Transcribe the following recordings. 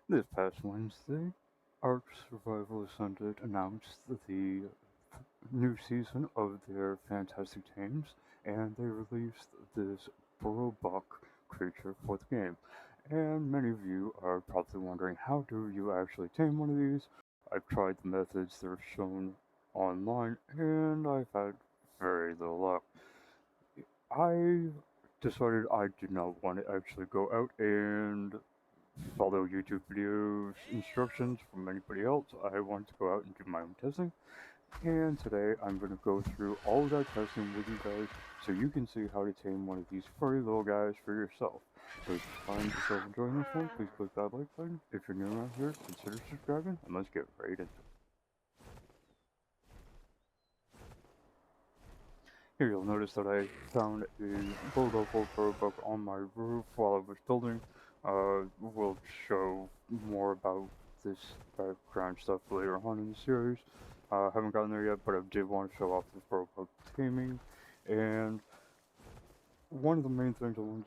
This past Wednesday, Ark Survival Ascended announced the new season of their Fantastic Tames, and they released this Burrowbuck creature for the game. And many of you are probably wondering, how do you actually tame one of these? I've tried the methods that are shown online, and I've had very little luck. I decided I did not want to actually go out and follow YouTube videos, instructions from anybody else. I wanted to go out and do my own testing. And today I'm going to go through all of that testing with you guys so you can see how to tame one of these furry little guys for yourself. So if you find yourself enjoying this one, please click that like button. If you're new around here, consider subscribing, and let's get right into it. Here you'll notice that I found a low-level burrowbuck on my roof while I was building. We'll show more about this background stuff later on in the series. Haven't gotten there yet, but I did want to show off this burrowbuck taming. And one of the main things I wanted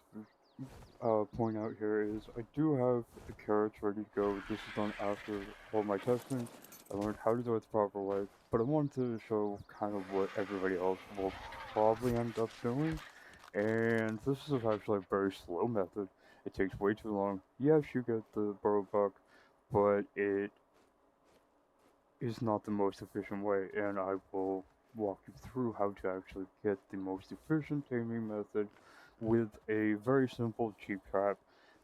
to point out here is I do have the carrots ready to go. This is done after all my testing. I learned how to do it the proper way, but I wanted to show kind of what everybody else will probably end up doing. And this is actually a very slow method. It takes way too long. Yes, you get the burrow buck, but it is not the most efficient way, and I will walk you through how to actually get the most efficient taming method with a very simple cheap trap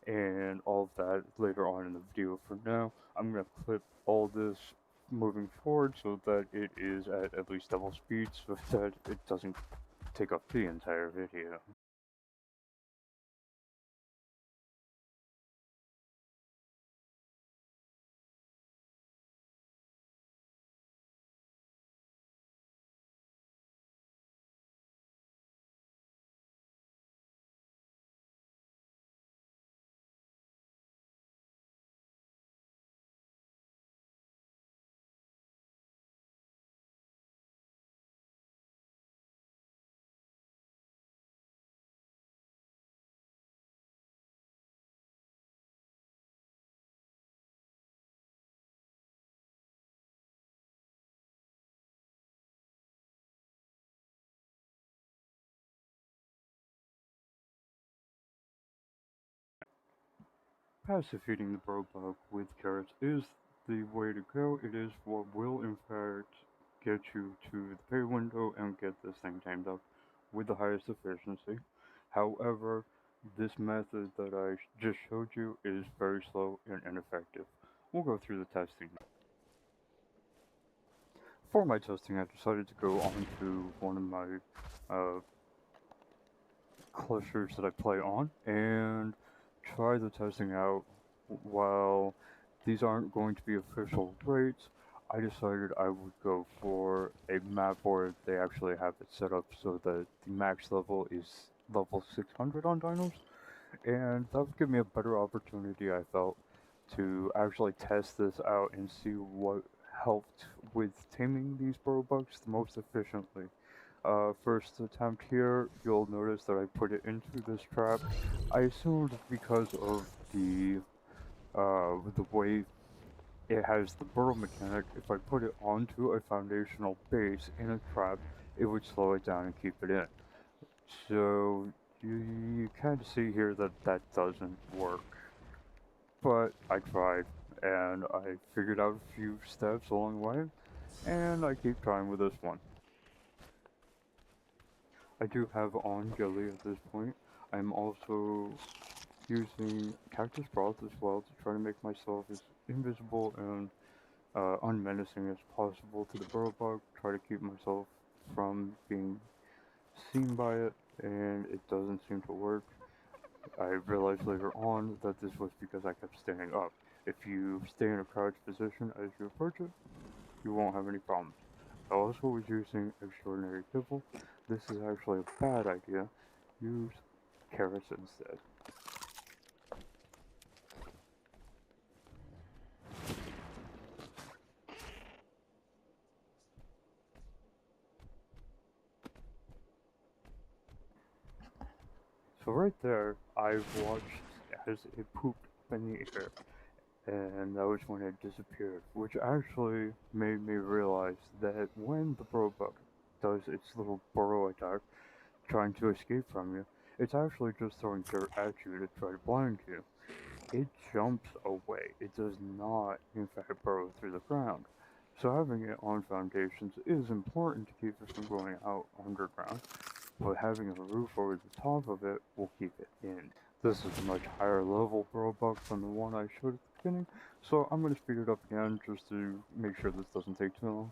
and all of that later on in the video. For now, I'm going to clip all this moving forward so that it is at least double speed so that it doesn't take up the entire video. Passive feeding the burrowbuck with carrots is the way to go. It is what will in fact get you to the pay window and get this thing tamed up with the highest efficiency. However, this method that I just showed you is very slow and ineffective. We'll go through the testing. For my testing, I decided to go onto one of my uh, clusters that I play on and try the testing out. While these aren't going to be official rates, I decided I would go for a map where they actually have it set up so that the max level is level 600 on dinos, and that would give me a better opportunity, I felt, to actually test this out and see what helped with taming these burrowbucks the most efficiently. First attempt here, you'll notice that I put it into this trap. I assumed because of the way it has the burrow mechanic, if I put it onto a foundational base in a trap, it would slow it down and keep it in. So you kind of see here that that doesn't work. But I tried, and I figured out a few steps along the way, and I keep trying with this one. I do have on Gilly at this point. I'm also using cactus broth as well to try to make myself as invisible and unmenacing as possible to the burrowbug. Try to keep myself from being seen by it, and it doesn't seem to work. I realized later on that this was because I kept standing up. If you stay in a crouched position as you approach it, you won't have any problems. I also was using extraordinary kibble. This is actually a bad idea. Use carrots instead. So right there, I've watched as it pooped up in the air. and that was when it disappeared, which actually made me realize that when the Burrowbuck does its little burrow attack, trying to escape from you, it's actually just throwing dirt at you to try to blind you. It jumps away. It does not, in fact, burrow through the ground. So having it on foundations is important to keep it from going out underground, but having a roof over the top of it will keep it in. This is a much higher level Burrowbuck than the one I showed at the beginning, so I'm going to speed it up again just to make sure this doesn't take too long.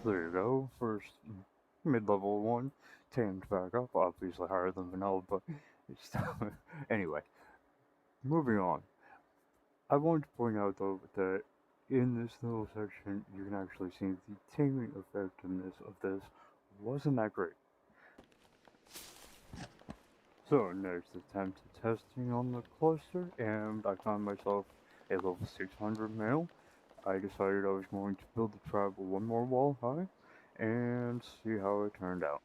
There you go, first mid-level one, tamed back up, obviously higher than vanilla, but it's still... Anyway, moving on. I want to point out though that in this little section you can actually see the taming effectiveness of this wasn't that great. So next attempt at testing on the cluster, and I found myself a level 600 male. I decided I was going to build the trap one more wall high and see how it turned out.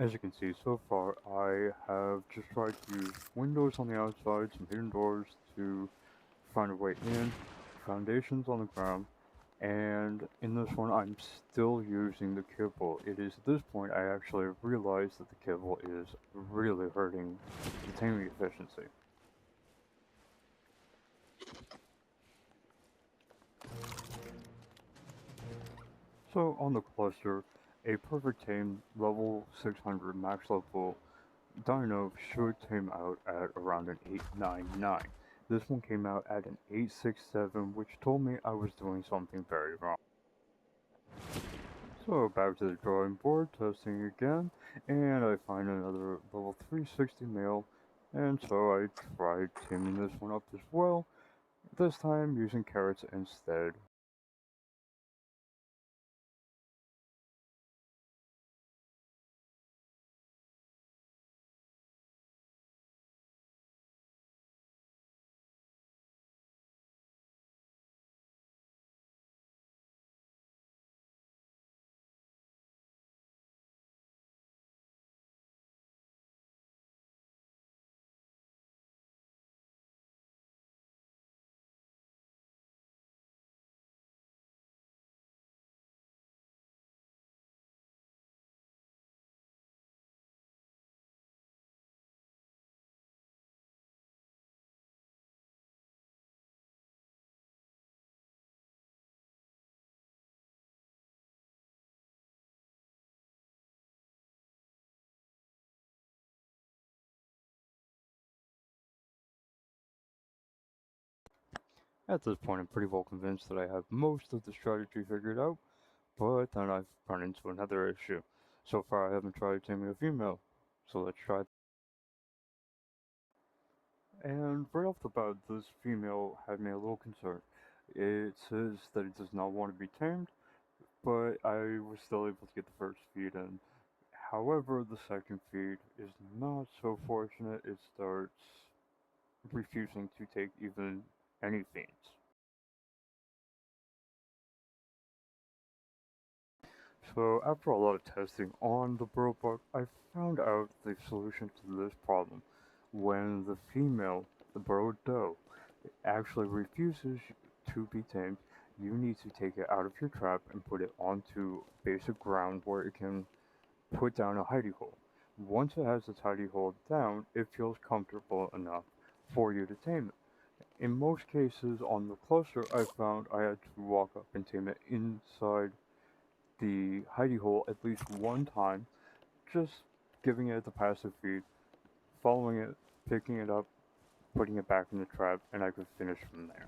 As you can see so far, I have just tried to use windows on the outside, some hidden doors to find a way in, foundations on the ground, and in this one I'm still using the kibble. It is at this point I actually realize that the kibble is really hurting the taming efficiency. So on the cluster, a perfect tame level 600 max level dino should tame out at around an 899. This one came out at an 867, which told me I was doing something very wrong. So back to the drawing board, testing again, and I find another level 360 male, and so I tried taming this one up as well, this time using carrots instead. At this point I'm pretty well convinced that I have most of the strategy figured out, but then I've run into another issue. So far I haven't tried taming a female, so let's try. And right off the bat, this female had me a little concerned. It says that it does not want to be tamed, but I was still able to get the first feed in. However, the second feed is not so fortunate. It starts refusing to take even any feeds. So after a lot of testing on the Burrowbuck, I found out the solution to this problem. When the female, the burrow doe, actually refuses to be tamed, you need to take it out of your trap and put it onto basic ground where it can put down a hidey hole. Once it has its hidey hole down, it feels comfortable enough for you to tame it. In most cases on the cluster, I found I had to walk up and tame it inside the hidey hole at least one time, just giving it the passive feed, following it, picking it up, putting it back in the trap, and I could finish from there.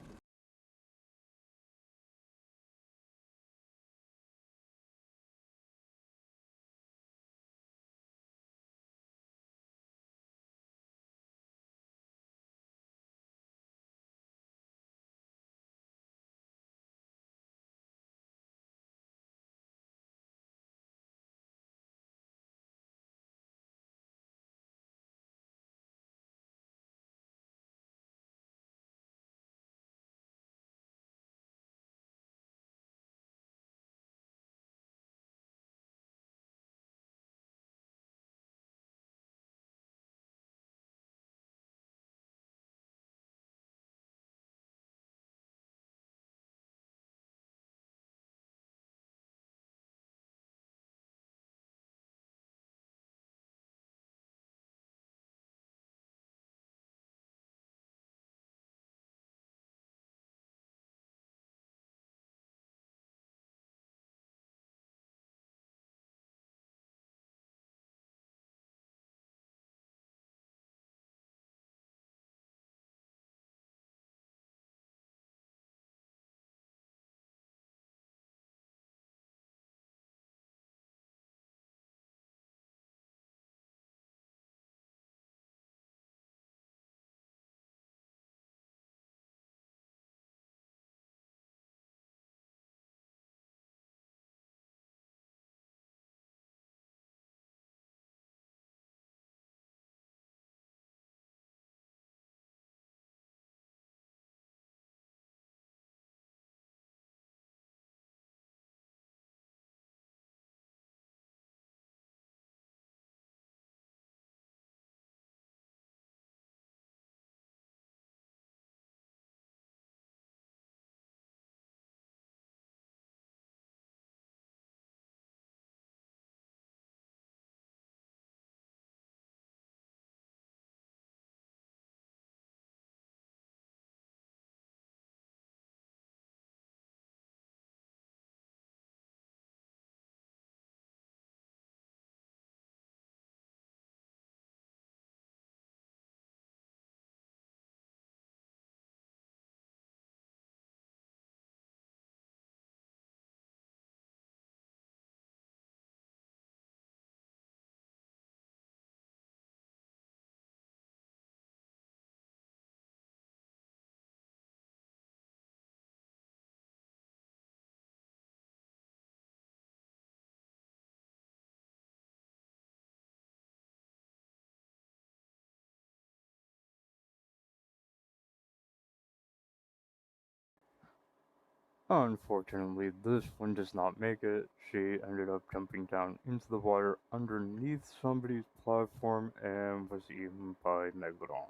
Unfortunately, this one does not make it. She ended up jumping down into the water underneath somebody's platform and was eaten by megalodons.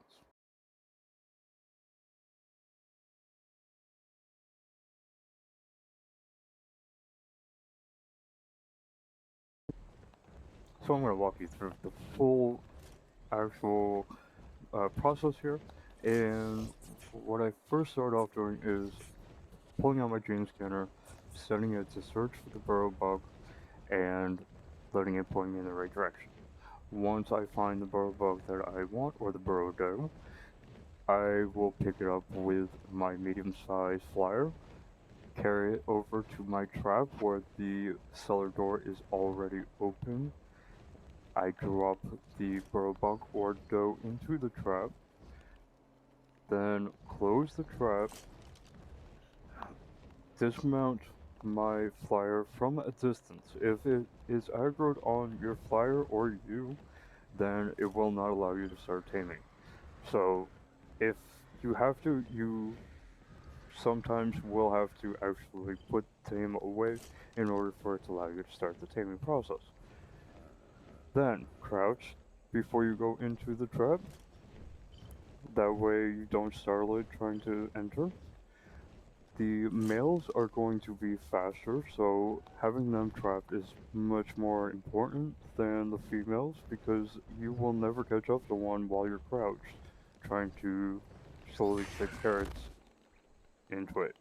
So I'm going to walk you through the full actual process here. And what I first start off doing is pulling out my gene scanner, setting it to search for the Burrowbuck, and letting it point me in the right direction. Once I find the Burrowbuck that I want, or the burrow, I will pick it up with my medium-sized flyer, carry it over to my trap where the cellar door is already open. I drop the Burrowbuck or doe into the trap, then close the trap, dismount my flyer from a distance. If it is aggroed on your flyer or you, then it will not allow you to start taming. So if you have to, you sometimes will have to actually put tame away in order for it to allow you to start the taming process. Then crouch before you go into the trap. That way you don't startle it trying to enter. The males are going to be faster, so having them trapped is much more important than the females because you will never catch up to one while you're crouched, trying to slowly stick carrots into it.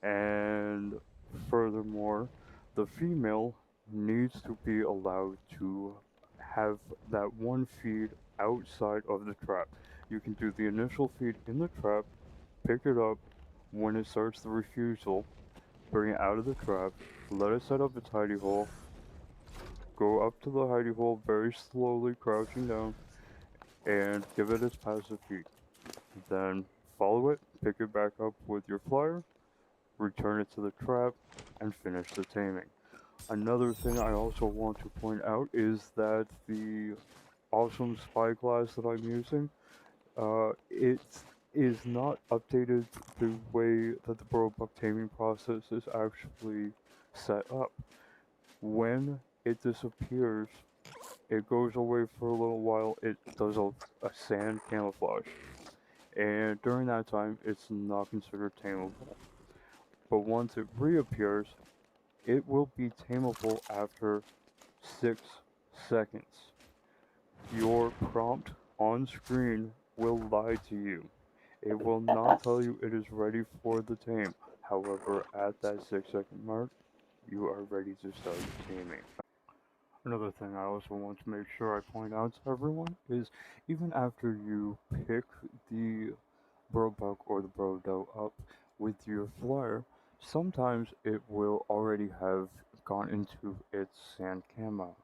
And furthermore, the female needs to be allowed to have that one feed outside of the trap. You can do the initial feed in the trap, pick it up when it starts the refusal, bring it out of the trap, let it set up its hidey hole, go up to the hidey hole very slowly, crouching down, and give it its passive feed. Then follow it, pick it back up with your flyer, return it to the trap, and finish the taming. Another thing I also want to point out is that the awesome spyglass that I'm using, it is not updated the way that the Burrowbuck taming process is actually set up. When it disappears, it goes away for a little while, it does a sand camouflage. And during that time, it's not considered tameable. But once it reappears, it will be tameable after 6 seconds. Your prompt on screen will lie to you. It will not tell you it is ready for the tame. However, at that 6-second mark, you are ready to start taming. Another thing I also want to make sure I point out to everyone is even after you pick the Burrowbuck or the Burrow up with your flyer, sometimes it will already have gone into its sand camo.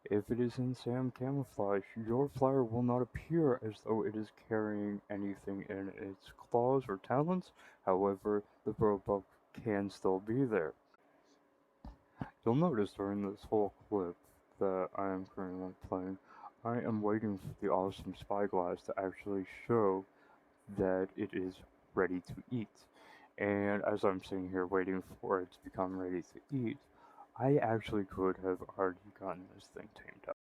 If it is in sand camouflage, your flyer will not appear as though it is carrying anything in its claws or talons. However, the Burrowbuck can still be there. You'll notice during this whole clip that I am currently playing, I am waiting for the awesome spyglass to actually show that it is ready to eat. And as I'm sitting here waiting for it to become ready to eat, I actually could have already gotten this thing tamed up.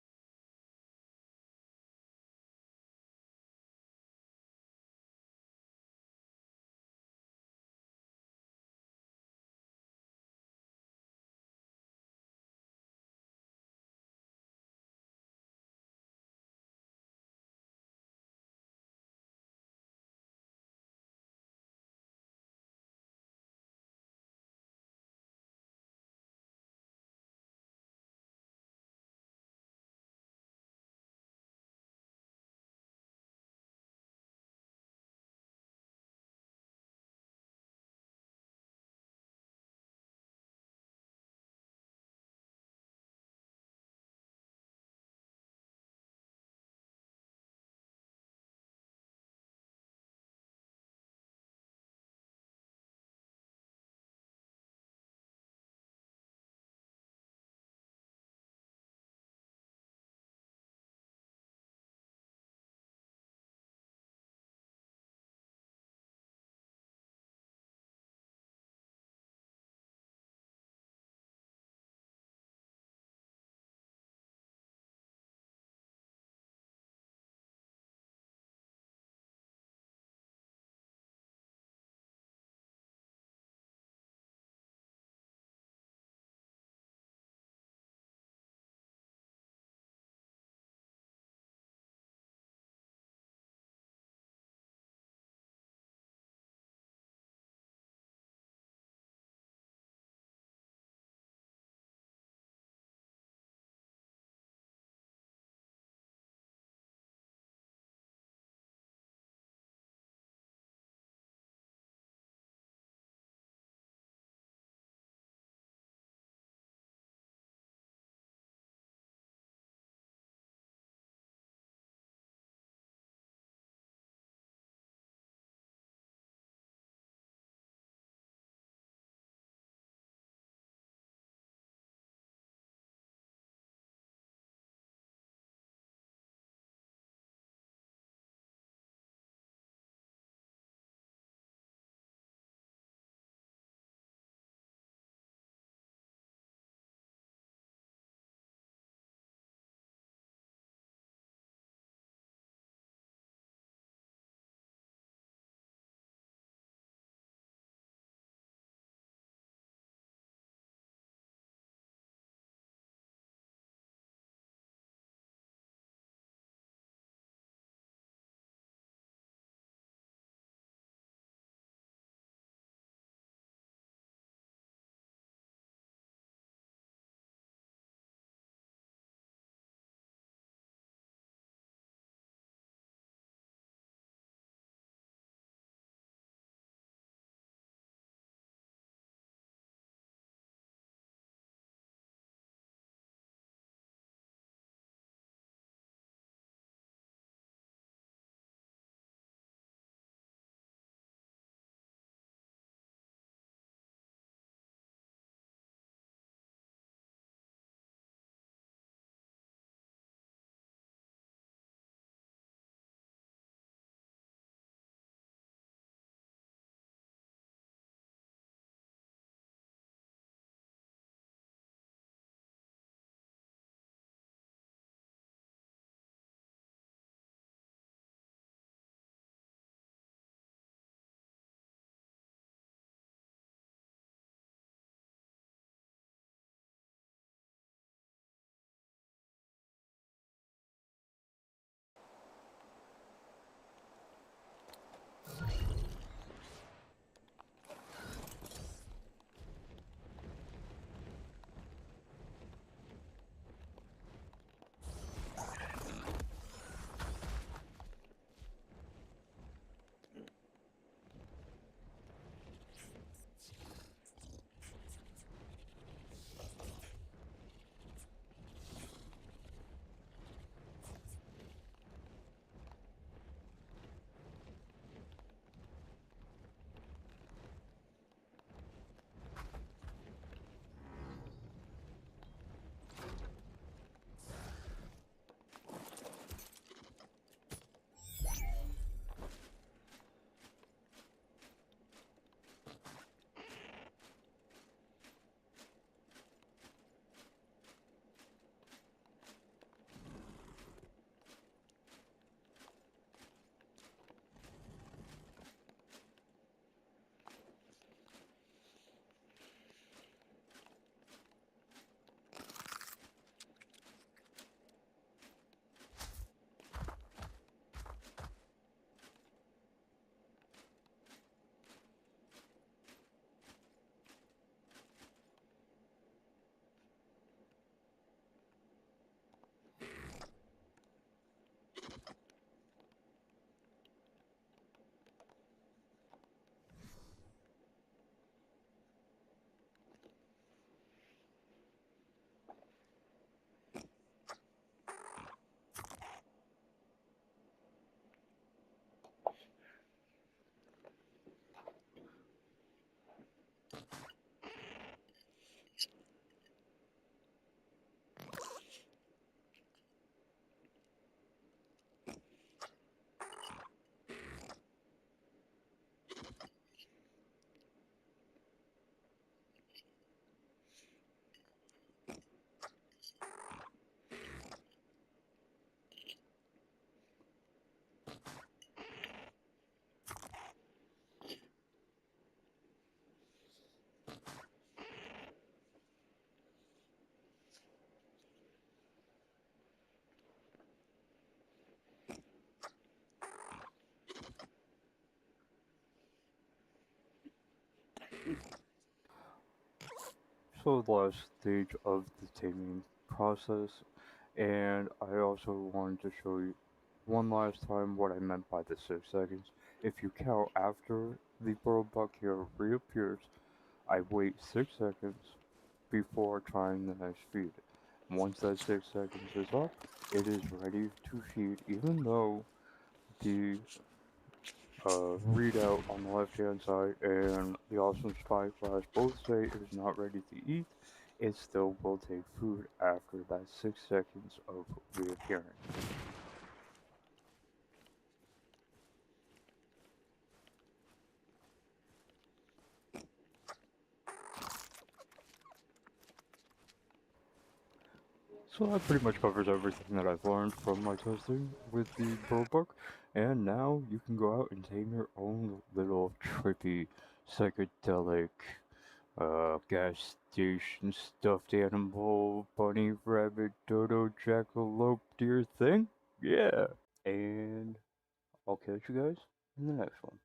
So the last stage of the taming process, and I also wanted to show you one last time what I meant by the 6 seconds. If you count after the Burrowbuck here reappears, I wait 6 seconds before trying the next feed. Once that 6 seconds is up, it is ready to feed, even though the readout on the left hand side and the awesome spyglass both say it is not ready to eat, it still will take food after that 6 seconds of reappearing. So that pretty much covers everything that I've learned from my testing with the Burrowbuck, and now you can go out and tame your own little trippy, psychedelic, gas station stuffed animal, bunny, rabbit, dodo, jackalope, deer thing. Yeah, and I'll catch you guys in the next one.